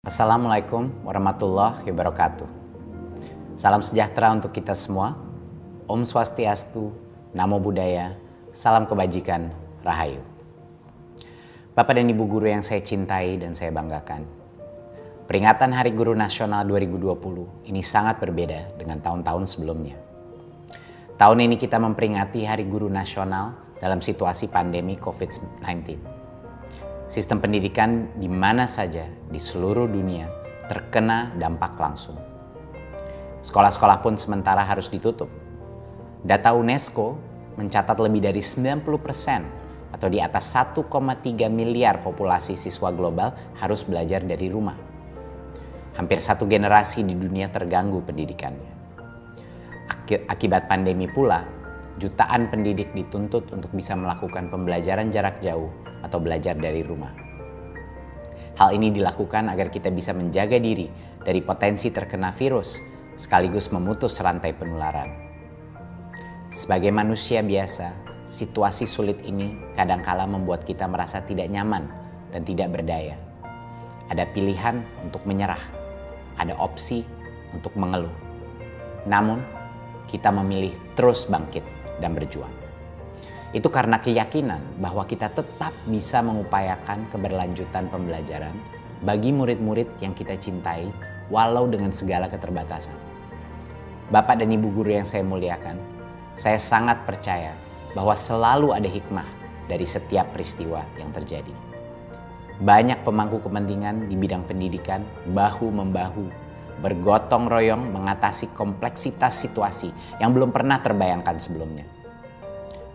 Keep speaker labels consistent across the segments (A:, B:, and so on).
A: Assalamualaikum warahmatullahi wabarakatuh. Salam sejahtera untuk kita semua. Om Swastiastu, Namo Buddhaya, salam kebajikan, Rahayu. Bapak dan Ibu guru yang saya cintai dan saya banggakan. Peringatan Hari Guru Nasional 2020 ini sangat berbeda dengan tahun-tahun sebelumnya. Tahun ini kita memperingati Hari Guru Nasional dalam situasi pandemi COVID-19. Sistem pendidikan di mana saja di seluruh dunia terkena dampak langsung. Sekolah-sekolah pun sementara harus ditutup. Data UNESCO mencatat lebih dari 90% atau di atas 1,3 miliar populasi siswa global harus belajar dari rumah. Hampir satu generasi di dunia terganggu pendidikannya. Akibat pandemi pula, jutaan pendidik dituntut untuk bisa melakukan pembelajaran jarak jauh atau belajar dari rumah. Hal ini dilakukan agar kita bisa menjaga diri dari potensi terkena virus sekaligus memutus rantai penularan. Sebagai manusia biasa, situasi sulit ini kadangkala membuat kita merasa tidak nyaman dan tidak berdaya. Ada pilihan untuk menyerah, ada opsi untuk mengeluh. Namun, kita memilih terus bangkit dan berjuang. Itu karena keyakinan bahwa kita tetap bisa mengupayakan keberlanjutan pembelajaran bagi murid-murid yang kita cintai walau dengan segala keterbatasan. Bapak dan Ibu guru yang saya muliakan, saya sangat percaya bahwa selalu ada hikmah dari setiap peristiwa yang terjadi. Banyak pemangku kepentingan di bidang pendidikan bahu-membahu, bergotong royong mengatasi kompleksitas situasi yang belum pernah terbayangkan sebelumnya.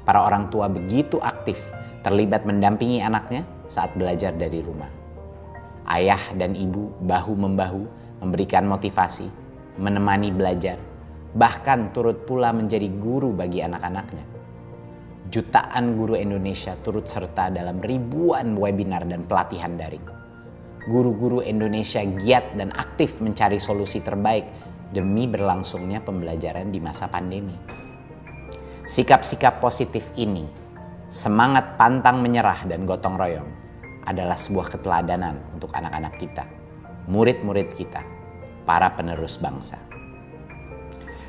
A: Para orang tua begitu aktif terlibat mendampingi anaknya saat belajar dari rumah. Ayah dan ibu bahu-membahu memberikan motivasi, menemani belajar, bahkan turut pula menjadi guru bagi anak-anaknya. Jutaan guru Indonesia turut serta dalam ribuan webinar dan pelatihan daring. Guru-guru Indonesia giat dan aktif mencari solusi terbaik demi berlangsungnya pembelajaran di masa pandemi. Sikap-sikap positif ini, semangat pantang menyerah dan gotong royong adalah sebuah keteladanan untuk anak-anak kita, murid-murid kita, para penerus bangsa.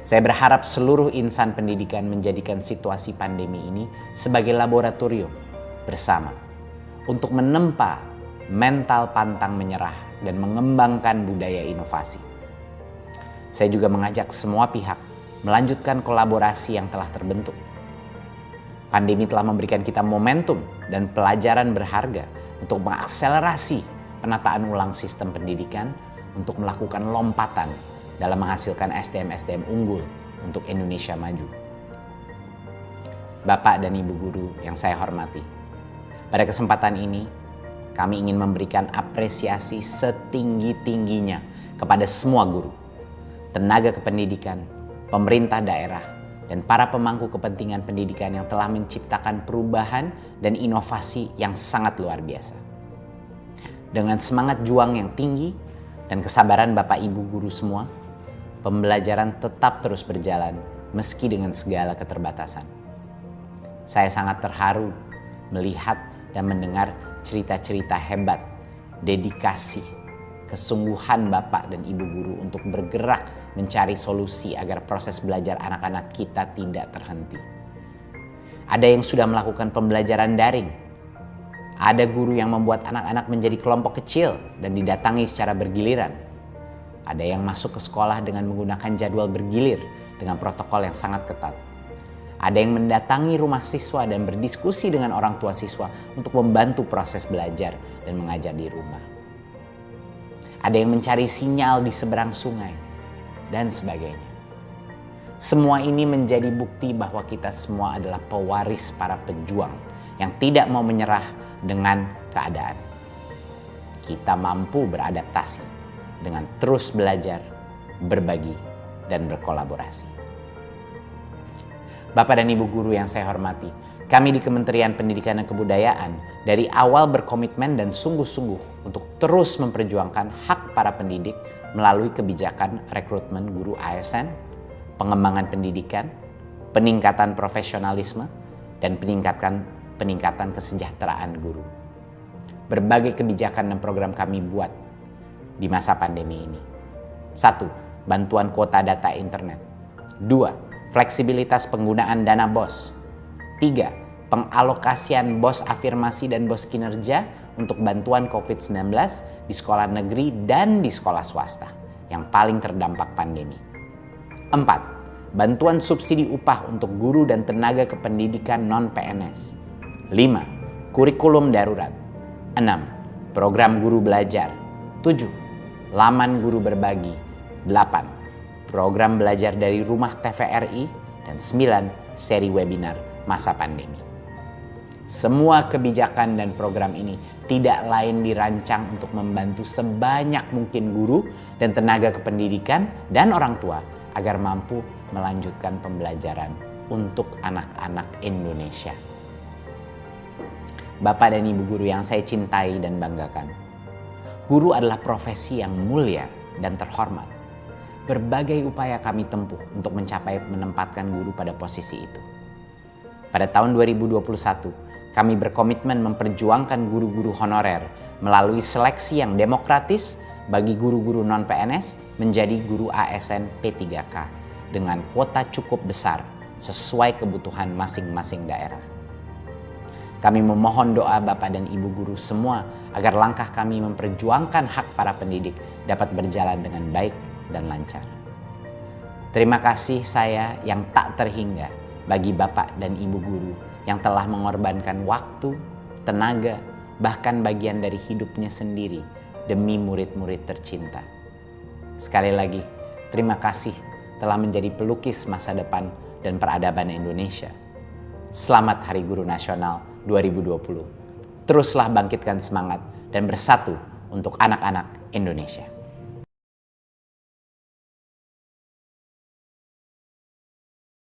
A: Saya berharap seluruh insan pendidikan menjadikan situasi pandemi ini sebagai laboratorium bersama untuk menempa mental pantang menyerah dan mengembangkan budaya inovasi. Saya juga mengajak semua pihak melanjutkan kolaborasi yang telah terbentuk. Pandemi telah memberikan kita momentum dan pelajaran berharga untuk mengakselerasi penataan ulang sistem pendidikan untuk melakukan lompatan dalam menghasilkan SDM-SDM unggul untuk Indonesia maju. Bapak dan Ibu guru yang saya hormati, pada kesempatan ini kami ingin memberikan apresiasi setinggi-tingginya kepada semua guru, tenaga kependidikan, pemerintah daerah, dan para pemangku kepentingan pendidikan yang telah menciptakan perubahan dan inovasi yang sangat luar biasa. Dengan semangat juang yang tinggi dan kesabaran Bapak Ibu guru semua, pembelajaran tetap terus berjalan meski dengan segala keterbatasan. Saya sangat terharu melihat dan mendengar cerita-cerita hebat, dedikasi, kesungguhan Bapak dan Ibu guru untuk bergerak mencari solusi agar proses belajar anak-anak kita tidak terhenti. Ada yang sudah melakukan pembelajaran daring. Ada guru yang membuat anak-anak menjadi kelompok kecil dan didatangi secara bergiliran. Ada yang masuk ke sekolah dengan menggunakan jadwal bergilir dengan protokol yang sangat ketat. Ada yang mendatangi rumah siswa dan berdiskusi dengan orang tua siswa untuk membantu proses belajar dan mengajar di rumah. Ada yang mencari sinyal di seberang sungai, dan sebagainya. Semua ini menjadi bukti bahwa kita semua adalah pewaris para pejuang yang tidak mau menyerah dengan keadaan. Kita mampu beradaptasi dengan terus belajar, berbagi, dan berkolaborasi. Bapak dan Ibu guru yang saya hormati, kami di Kementerian Pendidikan dan Kebudayaan dari awal berkomitmen dan sungguh-sungguh untuk terus memperjuangkan hak para pendidik melalui kebijakan rekrutmen guru ASN, pengembangan pendidikan, peningkatan profesionalisme, dan peningkatan kesejahteraan guru. Berbagai kebijakan dan program kami buat di masa pandemi ini. 1. Bantuan kuota data internet. 2. Fleksibilitas penggunaan dana BOS. 3. Pengalokasian BOS afirmasi dan BOS kinerja untuk bantuan COVID-19 di sekolah negeri dan di sekolah swasta yang paling terdampak pandemi. 4. Bantuan subsidi upah untuk guru dan tenaga kependidikan non-PNS. 5. Kurikulum darurat. 6. Program guru belajar. 7. Laman guru berbagi. 8. Program belajar dari rumah TVRI. Dan 9. Seri webinar masa pandemi. Semua kebijakan dan program ini tidak lain dirancang untuk membantu sebanyak mungkin guru dan tenaga kependidikan dan orang tua agar mampu melanjutkan pembelajaran untuk anak-anak Indonesia. Bapak dan Ibu guru yang saya cintai dan banggakan, guru adalah profesi yang mulia dan terhormat. Berbagai upaya kami tempuh untuk menempatkan guru pada posisi itu. Pada tahun 2021, kami berkomitmen memperjuangkan guru-guru honorer melalui seleksi yang demokratis bagi guru-guru non-PNS menjadi guru ASN P3K dengan kuota cukup besar sesuai kebutuhan masing-masing daerah. Kami memohon doa Bapak dan Ibu guru semua agar langkah kami memperjuangkan hak para pendidik dapat berjalan dengan baik dan lancar. Terima kasih saya yang tak terhingga bagi Bapak dan Ibu guru yang telah mengorbankan waktu, tenaga, bahkan bagian dari hidupnya sendiri demi murid-murid tercinta. Sekali lagi, terima kasih telah menjadi pelukis masa depan dan peradaban Indonesia. Selamat Hari Guru Nasional 2020. Teruslah bangkitkan semangat dan bersatu untuk anak-anak Indonesia.